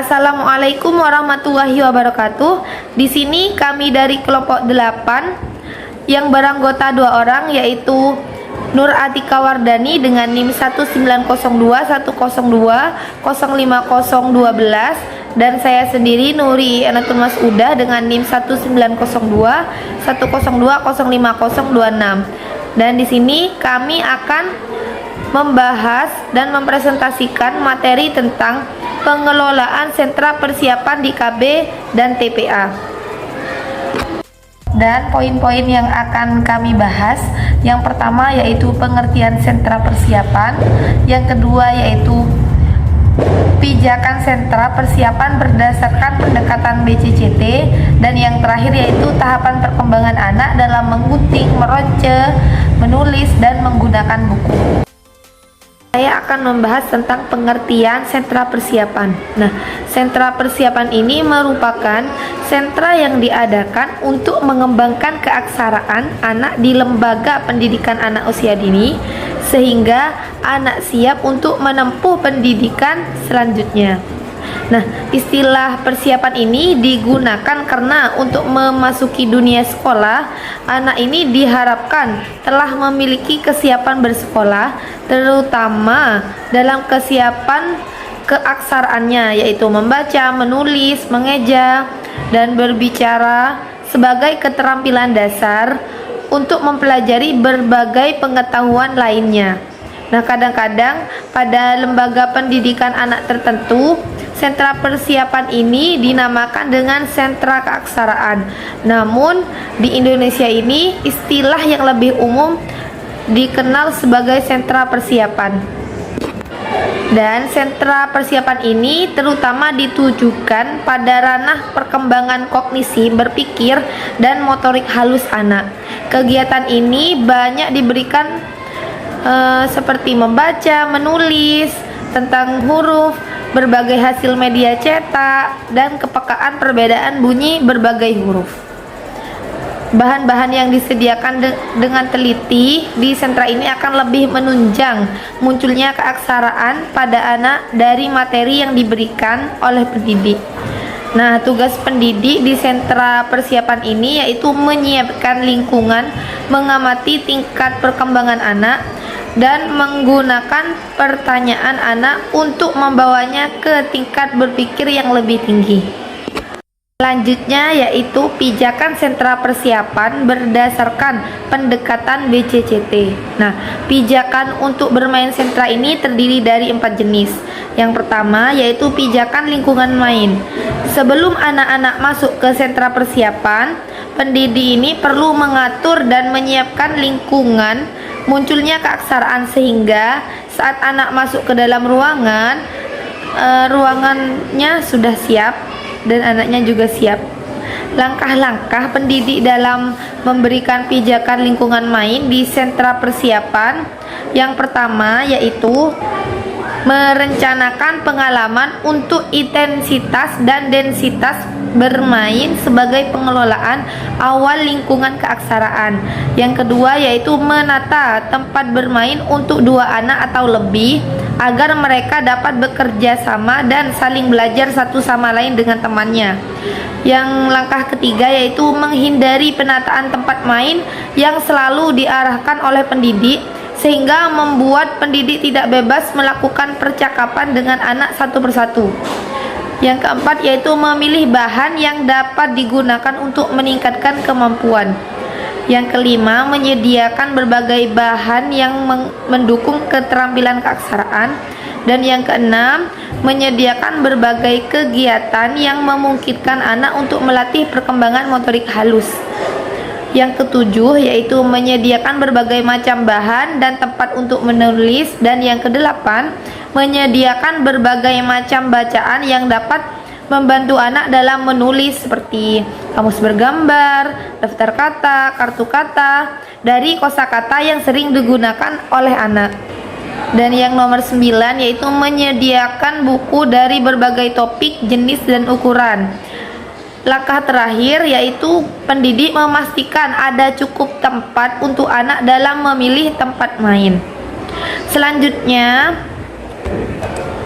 Assalamualaikum warahmatullahi wabarakatuh. Di sini kami dari kelompok 8 yang beranggota 2 orang, yaitu Nur Atika Wardani dengan NIM 1902 102 050212 dan saya sendiri Nuri Anatul Mas'udah dengan NIM 1902 102 050226. Dan di sini kami akan membahas dan mempresentasikan materi tentang pengelolaan sentra persiapan di KB dan TPA. Dan poin-poin yang akan kami bahas, yang pertama yaitu pengertian sentra persiapan, yang kedua yaitu pijakan sentra persiapan berdasarkan pendekatan BCCT, dan yang terakhir yaitu tahapan perkembangan anak dalam menggunting, meronce, menulis, dan menggunakan buku. Saya akan membahas tentang pengertian sentra persiapan. Nah, sentra persiapan ini merupakan sentra yang diadakan untuk mengembangkan keaksaraan anak di lembaga pendidikan anak usia dini, sehingga anak siap untuk menempuh pendidikan selanjutnya. Nah, istilah persiapan ini digunakan karena untuk memasuki dunia sekolah, anak ini diharapkan telah memiliki kesiapan bersekolah, terutama dalam kesiapan keaksaraannya, yaitu membaca, menulis, mengeja, dan berbicara sebagai keterampilan dasar untuk mempelajari berbagai pengetahuan lainnya. Nah, kadang-kadang pada lembaga pendidikan anak tertentu, sentra persiapan ini dinamakan dengan sentra keaksaraan. Namun, di Indonesia ini istilah yang lebih umum dikenal sebagai sentra persiapan. Dan sentra persiapan ini terutama ditujukan pada ranah perkembangan kognisi, berpikir, dan motorik halus anak. Kegiatan ini banyak diberikan seperti membaca, menulis, tentang huruf, berbagai hasil media cetak, dan kepekaan perbedaan bunyi berbagai huruf. Bahan-bahan yang disediakan dengan teliti di sentra ini akan lebih menunjang munculnya keaksaraan pada anak dari materi yang diberikan oleh pendidik. Nah, tugas pendidik di sentra persiapan ini yaitu menyiapkan lingkungan, mengamati tingkat perkembangan anak, dan menggunakan pertanyaan anak untuk membawanya ke tingkat berpikir yang lebih tinggi. Selanjutnya yaitu pijakan sentra persiapan berdasarkan pendekatan BCCT. Nah, pijakan untuk bermain sentra ini terdiri dari 4 jenis. Yang pertama yaitu pijakan lingkungan main. Sebelum anak-anak masuk ke sentra persiapan, pendidik ini perlu mengatur dan menyiapkan lingkungan munculnya keaksaraan, sehingga saat anak masuk ke dalam ruangan, ruangannya sudah siap dan anaknya juga siap. Langkah-langkah pendidik dalam memberikan pijakan lingkungan main di sentra persiapan, yang pertama yaitu merencanakan pengalaman untuk intensitas dan densitas bermain sebagai pengelolaan awal lingkungan keaksaraan. Yang kedua yaitu menata tempat bermain untuk 2 anak atau lebih agar mereka dapat bekerja sama dan saling belajar satu sama lain dengan temannya. Yang langkah ketiga yaitu menghindari penataan tempat main yang selalu diarahkan oleh pendidik, sehingga membuat pendidik tidak bebas melakukan percakapan dengan anak satu persatu. Yang keempat yaitu memilih bahan yang dapat digunakan untuk meningkatkan kemampuan. Yang kelima, menyediakan berbagai bahan yang mendukung keterampilan keaksaraan. Dan yang keenam, menyediakan berbagai kegiatan yang memungkinkan anak untuk melatih perkembangan motorik halus. Yang ketujuh yaitu menyediakan berbagai macam bahan dan tempat untuk menulis. Dan yang kedelapan, menyediakan berbagai macam bacaan yang dapat membantu anak dalam menulis, seperti kamus bergambar, daftar kata, kartu kata, dari kosakata yang sering digunakan oleh anak. Dan yang nomor 9 yaitu menyediakan buku dari berbagai topik, jenis, dan ukuran. Langkah terakhir yaitu pendidik memastikan ada cukup tempat untuk anak dalam memilih tempat main. Selanjutnya,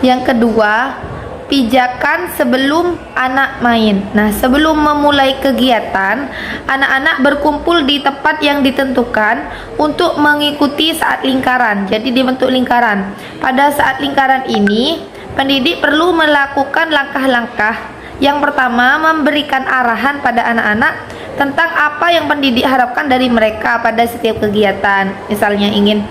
yang kedua, pijakan sebelum anak main. Nah, sebelum memulai kegiatan, anak-anak berkumpul di tempat yang ditentukan untuk mengikuti saat lingkaran. Jadi dibentuk lingkaran. Pada saat lingkaran ini, pendidik perlu melakukan langkah-langkah. Yang pertama, memberikan arahan pada anak-anak tentang apa yang pendidik harapkan dari mereka pada setiap kegiatan. Misalnya ingin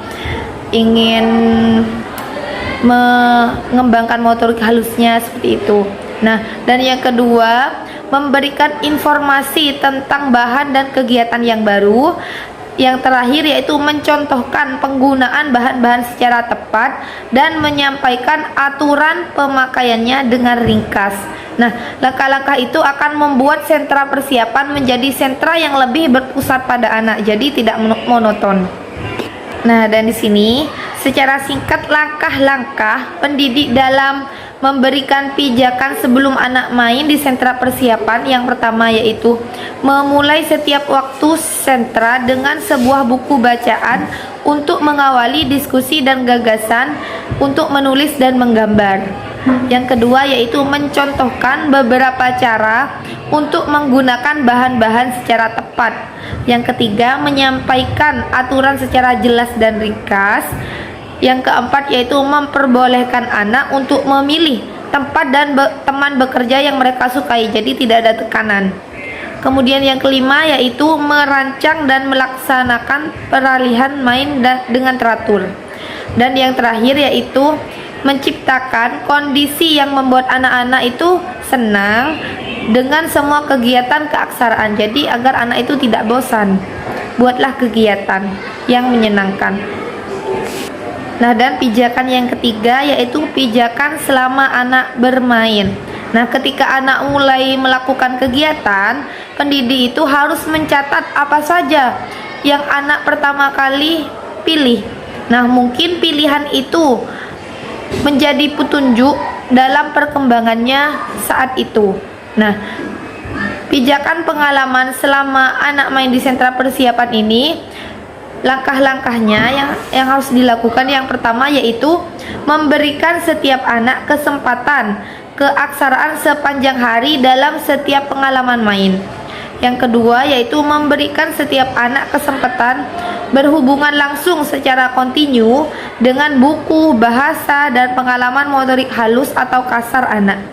mengembangkan motorik halusnya seperti itu. Nah, dan yang kedua, memberikan informasi tentang bahan dan kegiatan yang baru. Yang terakhir yaitu mencontohkan penggunaan bahan-bahan secara tepat dan menyampaikan aturan pemakaiannya dengan ringkas. Nah, langkah-langkah itu akan membuat sentra persiapan menjadi sentra yang lebih berpusat pada anak, jadi tidak monoton. Nah, dan di sini secara singkat langkah-langkah pendidik dalam memberikan pijakan sebelum anak main di sentra persiapan. Yang pertama yaitu memulai setiap waktu sentra dengan sebuah buku bacaan untuk mengawali diskusi dan gagasan untuk menulis dan menggambar. Yang kedua yaitu mencontohkan beberapa cara untuk menggunakan bahan-bahan secara tepat. Yang ketiga, menyampaikan aturan secara jelas dan ringkas. Yang keempat yaitu memperbolehkan anak untuk memilih tempat dan teman bekerja yang mereka sukai, jadi tidak ada tekanan. Kemudian yang kelima yaitu merancang dan melaksanakan peralihan main dengan teratur. Dan yang terakhir yaitu menciptakan kondisi yang membuat anak-anak itu senang dengan semua kegiatan keaksaraan. Jadi agar anak itu tidak bosan, buatlah kegiatan yang menyenangkan. Nah, dan pijakan yang ketiga yaitu pijakan selama anak bermain. Nah, ketika anak mulai melakukan kegiatan, pendidik itu harus mencatat apa saja yang anak pertama kali pilih. Nah, mungkin pilihan itu menjadi petunjuk dalam perkembangannya saat itu. Nah, pijakan pengalaman selama anak main di sentra persiapan ini, langkah-langkahnya yang harus dilakukan. Yang pertama yaitu memberikan setiap anak kesempatan keaksaraan sepanjang hari dalam setiap pengalaman main. Yang kedua yaitu memberikan setiap anak kesempatan berhubungan langsung secara kontinu dengan buku, bahasa, dan pengalaman motorik halus atau kasar anak.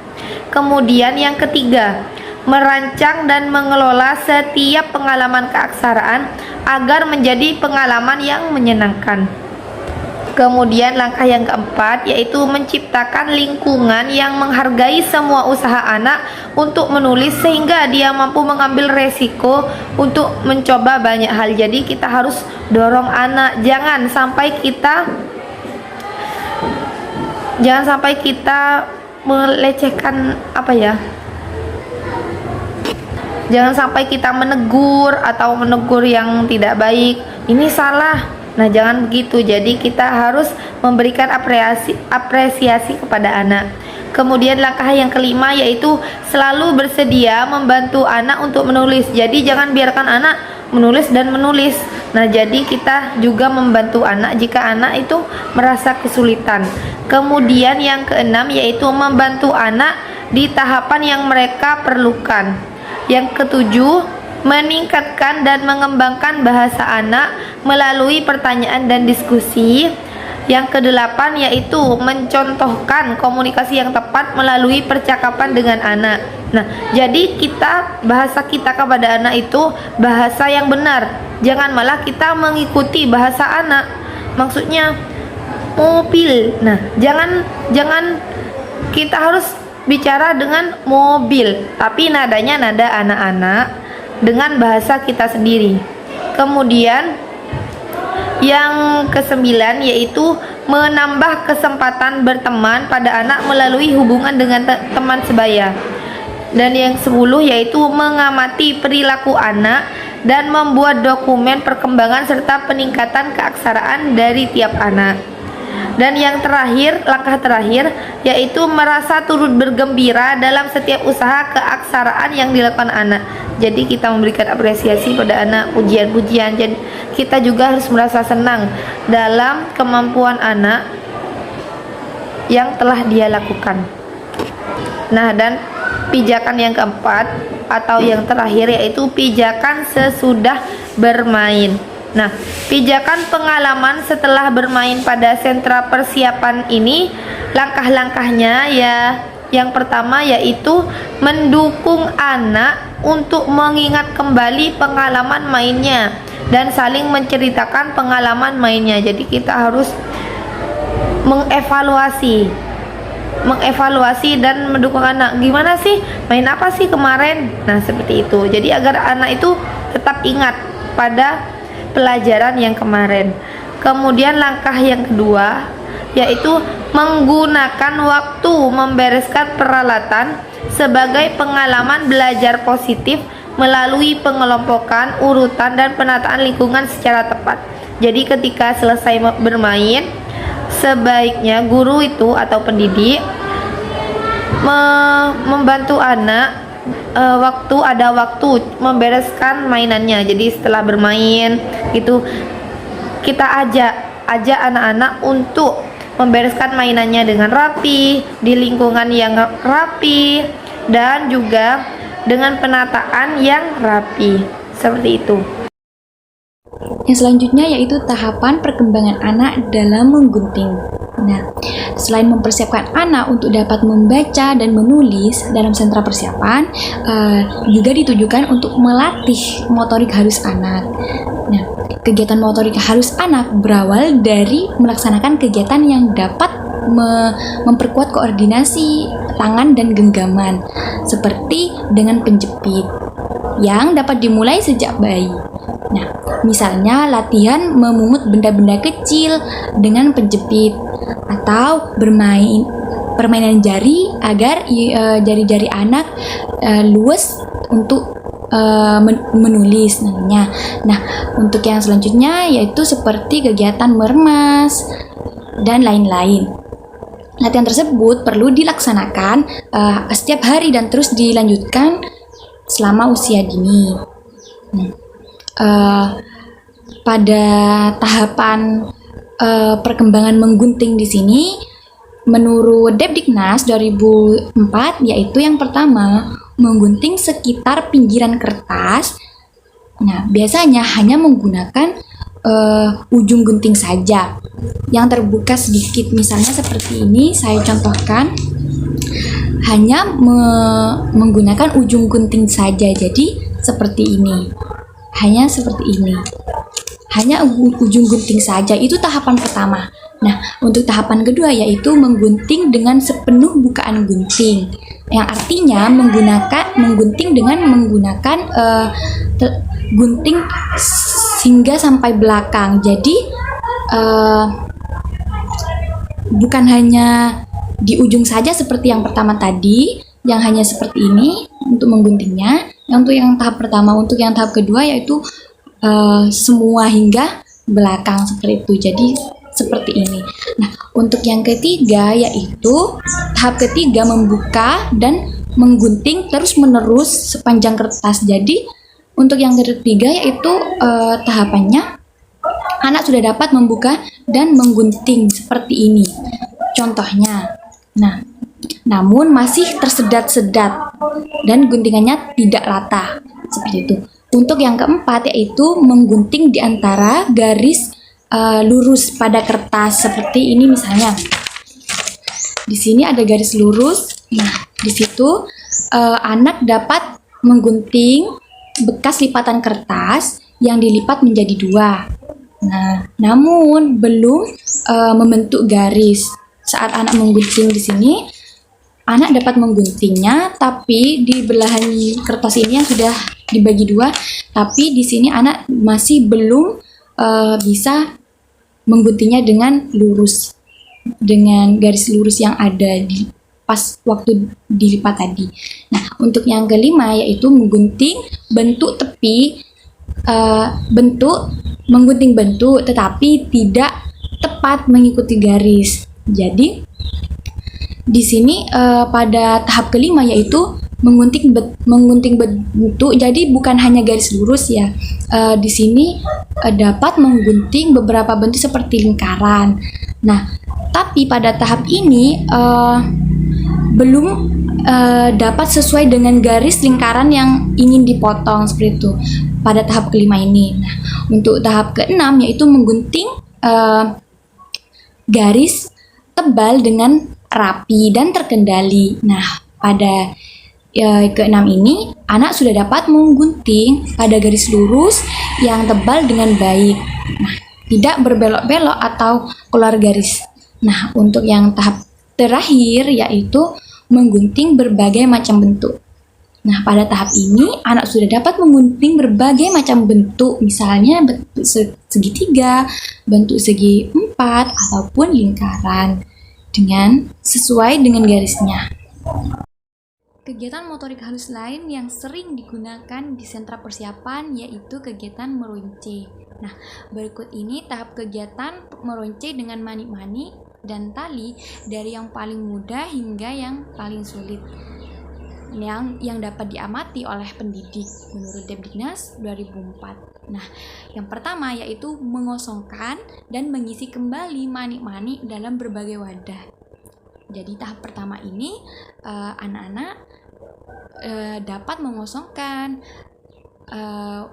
Kemudian yang ketiga, merancang dan mengelola setiap pengalaman keaksaraan agar menjadi pengalaman yang menyenangkan. Kemudian langkah yang keempat yaitu menciptakan lingkungan yang menghargai semua usaha anak untuk menulis sehingga dia mampu mengambil resiko untuk mencoba banyak hal. Jadi kita harus dorong anak, jangan sampai kita melecehkan jangan sampai kita menegur atau menegur yang tidak baik, ini salah. Nah, jangan begitu. Jadi kita harus memberikan apresiasi kepada anak. Kemudian langkah yang kelima yaitu selalu bersedia membantu anak untuk menulis. Jadi jangan biarkan anak menulis dan menulis. Nah, jadi kita juga membantu anak jika anak itu merasa kesulitan. Kemudian yang keenam yaitu membantu anak di tahapan yang mereka perlukan. Yang ketujuh, meningkatkan dan mengembangkan bahasa anak melalui pertanyaan dan diskusi. Yang kedelapan yaitu mencontohkan komunikasi yang tepat melalui percakapan dengan anak. Nah, jadi bahasa kita kepada anak itu bahasa yang benar. Jangan malah kita mengikuti bahasa anak. Maksudnya mobil. Nah, jangan kita harus bicara dengan mobil, tapi nadanya nada anak-anak dengan bahasa kita sendiri. Kemudian yang kesembilan yaitu menambah kesempatan berteman pada anak melalui hubungan dengan teman sebaya. Dan yang 10 yaitu mengamati perilaku anak dan membuat dokumen perkembangan serta peningkatan keaksaraan dari tiap anak. Dan yang terakhir, langkah terakhir yaitu merasa turut bergembira dalam setiap usaha keaksaraan yang dilakukan anak. Jadi kita memberikan apresiasi pada anak, pujian-pujian. Jadi kita juga harus merasa senang dalam kemampuan anak yang telah dia lakukan. Nah, dan pijakan yang keempat atau yang terakhir yaitu pijakan sesudah bermain. Nah, pijakan pengalaman setelah bermain pada sentra persiapan ini, langkah-langkahnya ya, yang pertama yaitu mendukung anak untuk mengingat kembali pengalaman mainnya dan saling menceritakan pengalaman mainnya. Jadi kita harus mengevaluasi dan mendukung anak, gimana sih, main apa sih kemarin. Nah, seperti itu. Jadi agar anak itu tetap ingat pada pelajaran yang kemarin. Kemudian langkah yang kedua yaitu menggunakan waktu membereskan peralatan sebagai pengalaman belajar positif melalui pengelompokan, urutan, dan penataan lingkungan secara tepat. Jadi ketika selesai bermain, sebaiknya guru itu atau pendidik membantu anak ada waktu membereskan mainannya. Jadi setelah bermain gitu, kita ajak anak-anak untuk membereskan mainannya dengan rapi, di lingkungan yang rapi, dan juga dengan penataan yang rapi. Seperti itu. Yang selanjutnya yaitu tahapan perkembangan anak dalam menggunting. Nah, selain mempersiapkan anak untuk dapat membaca dan menulis dalam sentra persiapan, juga ditujukan untuk melatih motorik halus anak. Nah, kegiatan motorik halus anak berawal dari melaksanakan kegiatan yang dapat memperkuat koordinasi tangan dan genggaman, seperti dengan penjepit, yang dapat dimulai sejak bayi. Nah, misalnya latihan memungut benda-benda kecil dengan penjepit, atau permainan jari agar jari-jari anak luas untuk menulis namanya. Nah, untuk yang selanjutnya yaitu seperti kegiatan meremas dan lain-lain. Latihan tersebut perlu dilaksanakan setiap hari dan terus dilanjutkan selama usia dini. Pada tahapan perkembangan menggunting di sini, menurut Depdiknas 2004, yaitu yang pertama, menggunting sekitar pinggiran kertas. Nah, biasanya hanya menggunakan ujung gunting saja yang terbuka sedikit, misalnya seperti ini. Saya contohkan, hanya menggunakan ujung gunting saja, jadi seperti ini, hanya seperti ini, hanya ujung gunting saja. Itu tahapan pertama. Nah, untuk tahapan kedua yaitu menggunting dengan sepenuh bukaan gunting, yang artinya menggunting dengan menggunakan gunting hingga sampai belakang. Jadi bukan hanya di ujung saja seperti yang pertama tadi, yang hanya seperti ini untuk mengguntingnya. Untuk yang tahap pertama, untuk yang tahap kedua yaitu semua hingga belakang seperti itu. Jadi seperti ini. Nah, untuk yang ketiga yaitu tahap ketiga, membuka dan menggunting terus-menerus sepanjang kertas. Jadi untuk yang ketiga yaitu tahapannya anak sudah dapat membuka dan menggunting seperti ini. Contohnya. Nah, namun masih tersedat-sedat dan guntingannya tidak rata. Seperti itu. Untuk yang keempat yaitu menggunting di antara garis lurus pada kertas seperti ini misalnya. Di sini ada garis lurus. Nah, di situ anak dapat menggunting bekas lipatan kertas yang dilipat menjadi dua. Nah, namun belum membentuk garis. Saat anak menggunting di sini, anak dapat mengguntingnya, tapi di belahan kertas ini yang sudah dibagi dua, tapi di sini anak masih belum bisa mengguntingnya dengan lurus, dengan garis lurus yang ada di pas waktu dilipat tadi. Nah, untuk yang kelima yaitu menggunting bentuk tepi, menggunting bentuk tetapi tidak tepat mengikuti garis. Jadi di sini pada tahap kelima yaitu menggunting bentuk, jadi bukan hanya garis lurus ya. Di sini dapat menggunting beberapa bentuk seperti lingkaran. Nah, tapi pada tahap ini belum dapat sesuai dengan garis lingkaran yang ingin dipotong seperti itu pada tahap kelima ini. Nah, untuk tahap keenam yaitu menggunting garis tebal dengan rapi dan terkendali. Nah, pada keenam ini anak sudah dapat menggunting pada garis lurus yang tebal dengan baik. Nah, tidak berbelok-belok atau keluar garis. Nah, untuk yang tahap terakhir yaitu menggunting berbagai macam bentuk. Nah, pada tahap ini anak sudah dapat menggunting berbagai macam bentuk, misalnya bentuk segitiga, bentuk segi empat, ataupun lingkaran dengan sesuai dengan garisnya. Kegiatan motorik halus lain yang sering digunakan di sentra persiapan yaitu kegiatan meronce. Nah, berikut ini tahap kegiatan meronce dengan manik-manik dan tali dari yang paling mudah hingga yang paling sulit yang dapat diamati oleh pendidik menurut Depdiknas 2004. Nah, yang pertama yaitu mengosongkan dan mengisi kembali manik-manik dalam berbagai wadah. Jadi tahap pertama ini anak-anak dapat mengosongkan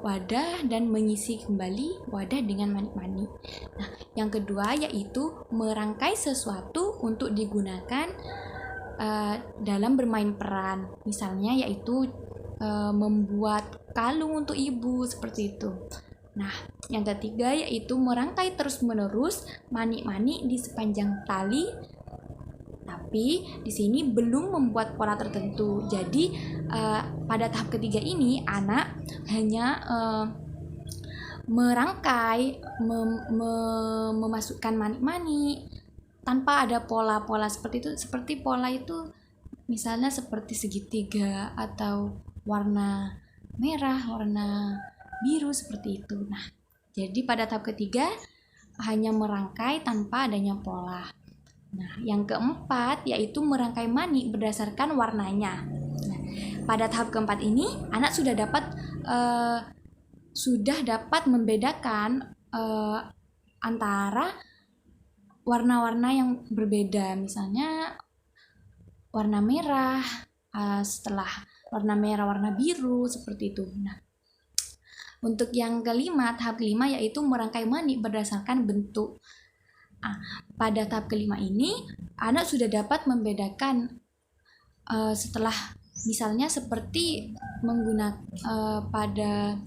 wadah dan mengisi kembali wadah dengan manik-manik. Nah, yang kedua yaitu merangkai sesuatu untuk digunakan dalam bermain peran. Misalnya yaitu membuat kalung untuk ibu seperti itu. Nah, yang ketiga yaitu merangkai terus-menerus manik-manik di sepanjang tali. Tapi di sini belum membuat pola tertentu. Jadi pada tahap ketiga ini anak hanya merangkai, memasukkan manik-manik tanpa ada pola-pola seperti itu. Seperti pola itu misalnya seperti segitiga atau warna merah, warna biru seperti itu. Nah, jadi pada tahap ketiga hanya merangkai tanpa adanya pola. Nah, yang keempat yaitu merangkai manik berdasarkan warnanya. Nah, pada tahap keempat ini anak sudah dapat membedakan antara warna-warna yang berbeda. Misalnya warna merah setelah warna merah warna biru seperti itu. Nah, untuk yang kelima, tahap kelima yaitu merangkai manik berdasarkan bentuk. Pada tahap kelima ini anak sudah dapat membedakan setelah misalnya seperti menggunakan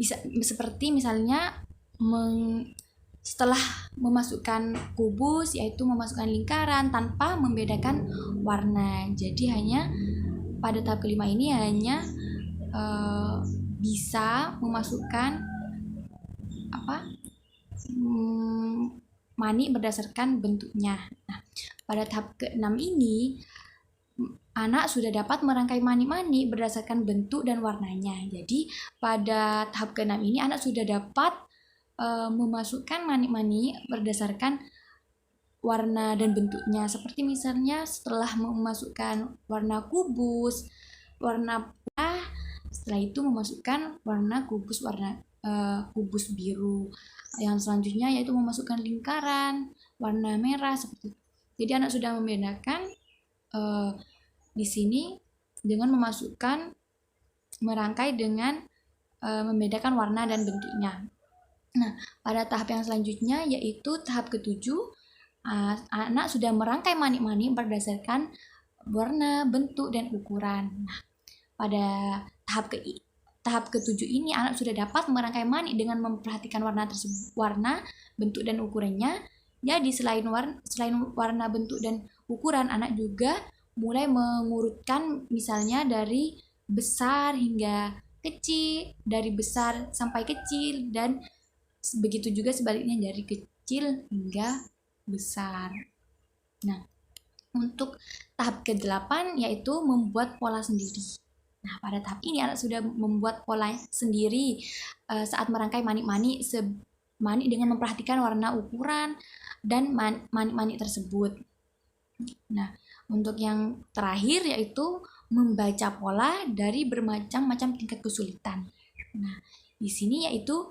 bisa seperti misalnya setelah memasukkan kubus yaitu memasukkan lingkaran tanpa membedakan warna. Jadi hanya pada tahap kelima ini hanya bisa memasukkan manik berdasarkan bentuknya. Nah, pada tahap keenam ini anak sudah dapat merangkai manik-manik berdasarkan bentuk dan warnanya. Jadi pada tahap keenam ini anak sudah dapat memasukkan manik-manik berdasarkan warna dan bentuknya. Seperti misalnya setelah memasukkan warna kubus, warna merah, setelah itu memasukkan warna kubus kubus biru. Yang selanjutnya yaitu memasukkan lingkaran warna merah seperti itu. Jadi anak sudah membedakan di sini dengan merangkai dengan membedakan warna dan bentuknya. Nah, pada tahap yang selanjutnya yaitu tahap ketujuh, anak sudah merangkai manik-manik berdasarkan warna, bentuk, dan ukuran. Nah, pada tahap ketujuh ini anak sudah dapat merangkai manik dengan memperhatikan warna, bentuk, dan ukurannya. Jadi selain warna, bentuk, dan ukuran, anak juga mulai mengurutkan misalnya dari besar hingga kecil, dari besar sampai kecil, dan begitu juga sebaliknya dari kecil hingga besar. Nah, untuk tahap ke-8 yaitu membuat pola sendiri. Nah, pada tahap ini anak sudah membuat pola sendiri saat merangkai manik-manik dengan memperhatikan warna, ukuran, dan manik-manik tersebut. Nah, untuk yang terakhir yaitu membaca pola dari bermacam-macam tingkat kesulitan. Nah, di sini yaitu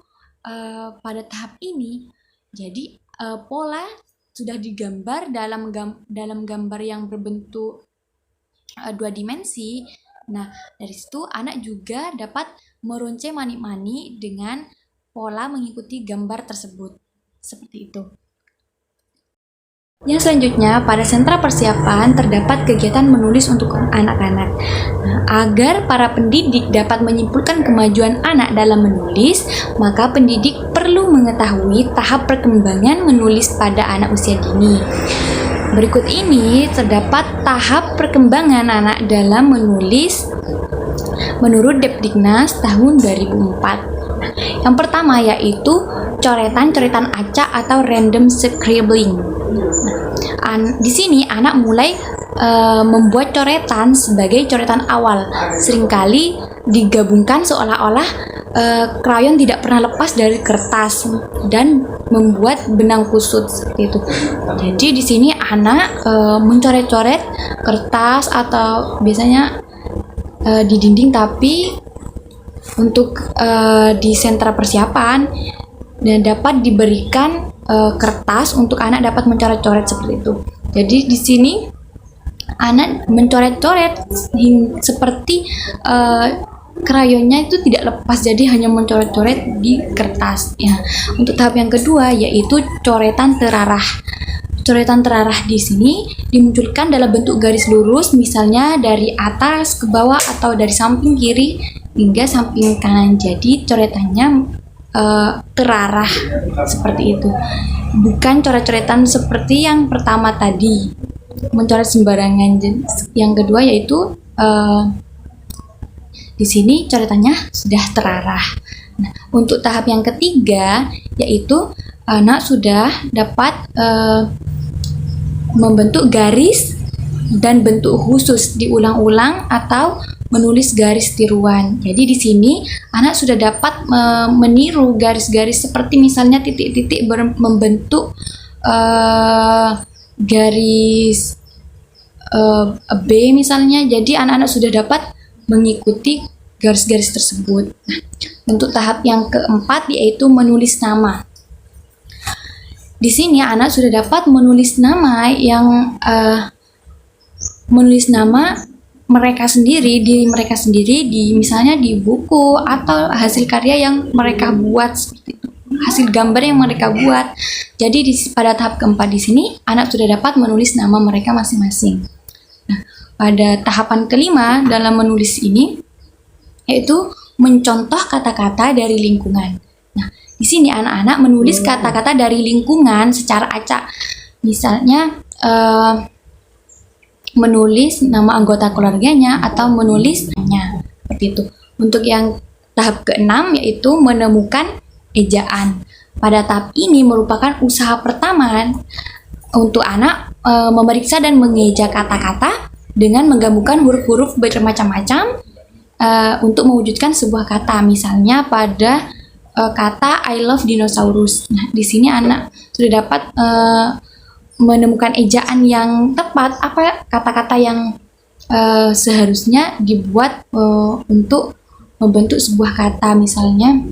pada tahap ini, jadi pola sudah digambar dalam gambar yang berbentuk dua dimensi. Nah, dari situ anak juga dapat meronce mani-mani dengan pola mengikuti gambar tersebut. Seperti itu. Yang selanjutnya, pada sentra persiapan terdapat kegiatan menulis untuk anak-anak. Nah, agar para pendidik dapat menyimpulkan kemajuan anak dalam menulis, maka pendidik perlu mengetahui tahap perkembangan menulis pada anak usia dini. Berikut ini terdapat tahap perkembangan anak dalam menulis menurut Depdiknas tahun 2004. Yang pertama yaitu coretan-coretan acak atau random scribbling. Di sini anak mulai membuat coretan sebagai coretan awal. Seringkali digabungkan seolah-olah krayon tidak pernah lepas dari kertas dan membuat benang kusut seperti itu. Jadi di sini anak mencoret-coret kertas atau biasanya di dinding, tapi untuk di sentra persiapan dapat diberikan kertas untuk anak dapat mencoret-coret seperti itu. Jadi di sini anak mencoret-coret seperti krayonnya itu tidak lepas, jadi hanya mencoret-coret di kertas. Ya. Untuk tahap yang kedua yaitu coretan terarah. Coretan terarah di sini dimunculkan dalam bentuk garis lurus, misalnya dari atas ke bawah atau dari samping kiri hingga samping kanan. Jadi coretannya terarah seperti itu, bukan coret-coretan seperti yang pertama tadi, mencoret sembarangan. Yang kedua yaitu di sini coretannya sudah terarah. Nah, untuk tahap yang ketiga yaitu anak sudah dapat membentuk garis dan bentuk khusus diulang-ulang atau menulis garis tiruan. Jadi di sini anak sudah dapat meniru garis-garis seperti misalnya titik-titik membentuk garis B misalnya. Jadi anak-anak sudah dapat mengikuti garis-garis tersebut. Nah, untuk tahap yang keempat yaitu menulis nama. Di sini anak sudah dapat menulis nama yang menulis nama mereka sendiri, diri mereka sendiri, di misalnya di buku atau hasil karya yang mereka buat seperti itu, hasil gambar yang mereka buat. Jadi pada tahap keempat di sini anak sudah dapat menulis nama mereka masing-masing. Nah, pada tahapan kelima dalam menulis ini yaitu mencontoh kata-kata dari lingkungan. Nah, di sini anak-anak menulis kata-kata dari lingkungan secara acak. Misalnya menulis nama anggota keluarganya atau menulis namanya seperti itu. Untuk yang tahap keenam yaitu menemukan ejaan. Pada tahap ini merupakan usaha pertama untuk anak memeriksa dan mengeja kata-kata dengan menggabungkan huruf-huruf bermacam-macam untuk mewujudkan sebuah kata. Misalnya pada kata I love dinosaurus. Nah, di sini anak sudah dapat menemukan ejaan yang tepat, apa kata-kata yang seharusnya dibuat untuk membentuk sebuah kata. Misalnya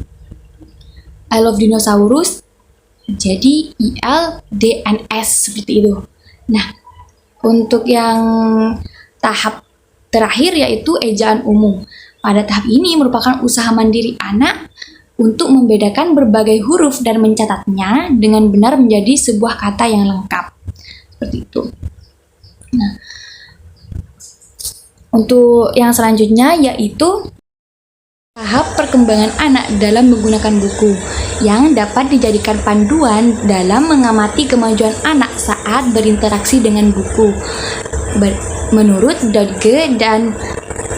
I love dinosaurus jadi ILDNS seperti itu. Nah, untuk yang tahap terakhir yaitu ejaan umum. Pada tahap ini merupakan usaha mandiri anak untuk membedakan berbagai huruf dan mencatatnya dengan benar menjadi sebuah kata yang lengkap. Seperti itu. Nah, untuk yang selanjutnya yaitu tahap perkembangan anak dalam menggunakan buku yang dapat dijadikan panduan dalam mengamati kemajuan anak saat berinteraksi dengan buku. Menurut Dodge dan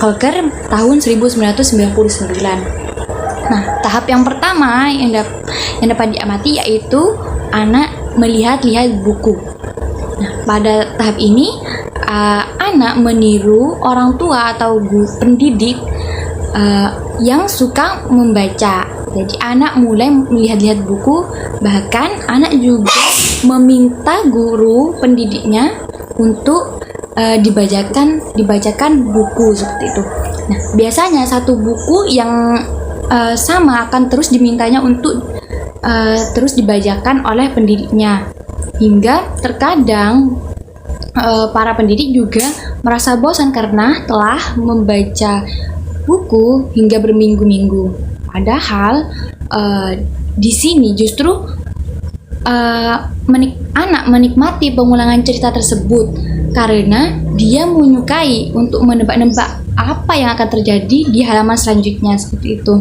Kolker tahun 1999. Nah, tahap yang pertama yang dapat diamati yaitu anak melihat-lihat buku. Nah, pada tahap ini anak meniru orang tua atau pendidik yang suka membaca. Jadi anak mulai melihat-lihat buku, bahkan anak juga meminta guru pendidiknya untuk dibacakan buku seperti itu. Nah, biasanya satu buku yang sama akan terus dimintanya untuk terus dibacakan oleh pendidiknya. Hingga terkadang para pendidik juga merasa bosan karena telah membaca buku hingga berminggu-minggu. Padahal di sini justru anak menikmati pengulangan cerita tersebut karena dia menyukai untuk menebak-nebak apa yang akan terjadi di halaman selanjutnya, seperti itu.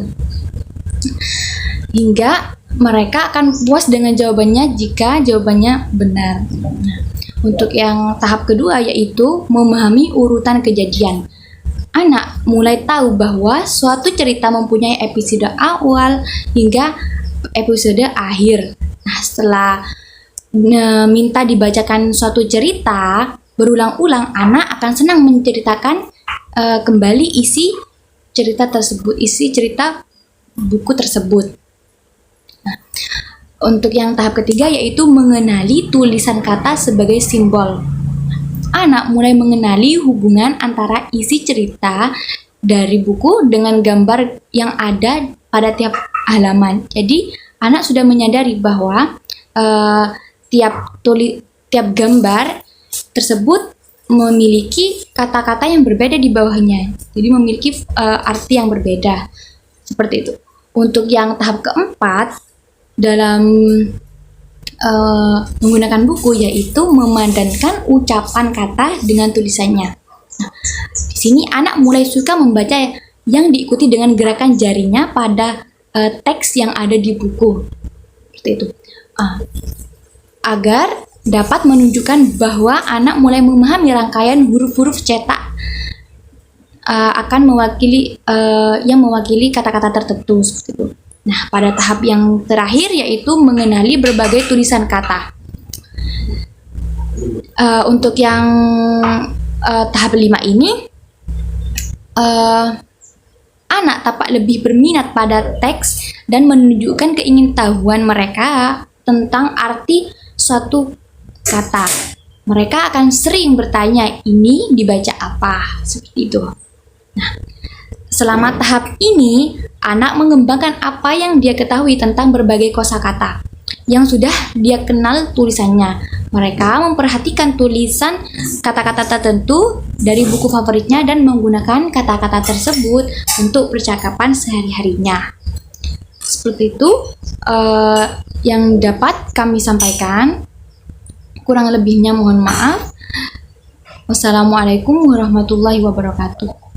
Hingga mereka akan puas dengan jawabannya jika jawabannya benar. Untuk yang tahap kedua yaitu memahami urutan kejadian. Anak mulai tahu bahwa suatu cerita mempunyai episode awal hingga episode akhir. Nah, setelah minta dibacakan suatu cerita berulang-ulang, anak akan senang menceritakan kembali isi cerita tersebut, isi cerita buku tersebut. Nah, untuk yang tahap ketiga yaitu mengenali tulisan kata sebagai simbol. Anak mulai mengenali hubungan antara isi cerita dari buku dengan gambar yang ada pada tiap halaman. Jadi, anak sudah menyadari bahwa tiap gambar tersebut memiliki kata-kata yang berbeda di bawahnya. Jadi, memiliki arti yang berbeda. Seperti itu. Untuk yang tahap keempat, dalam menggunakan buku yaitu memadankan ucapan kata dengan tulisannya. Nah, di sini anak mulai suka membaca yang diikuti dengan gerakan jarinya pada teks yang ada di buku. Seperti itu. Agar dapat menunjukkan bahwa anak mulai memahami rangkaian huruf-huruf cetak akan mewakili kata-kata tertentu, seperti itu. Nah, pada tahap yang terakhir yaitu mengenali berbagai tulisan kata. Untuk yang tahap 5 ini, anak tampak lebih berminat pada teks dan menunjukkan keingintahuan mereka tentang arti suatu kata. Mereka akan sering bertanya, ini dibaca apa? Seperti itu. Nah, selama tahap ini, anak mengembangkan apa yang dia ketahui tentang berbagai kosakata yang sudah dia kenal tulisannya. Mereka memperhatikan tulisan kata-kata tertentu dari buku favoritnya dan menggunakan kata-kata tersebut untuk percakapan sehari-harinya. Seperti itu yang dapat kami sampaikan. Kurang lebihnya mohon maaf. Wassalamualaikum warahmatullahi wabarakatuh.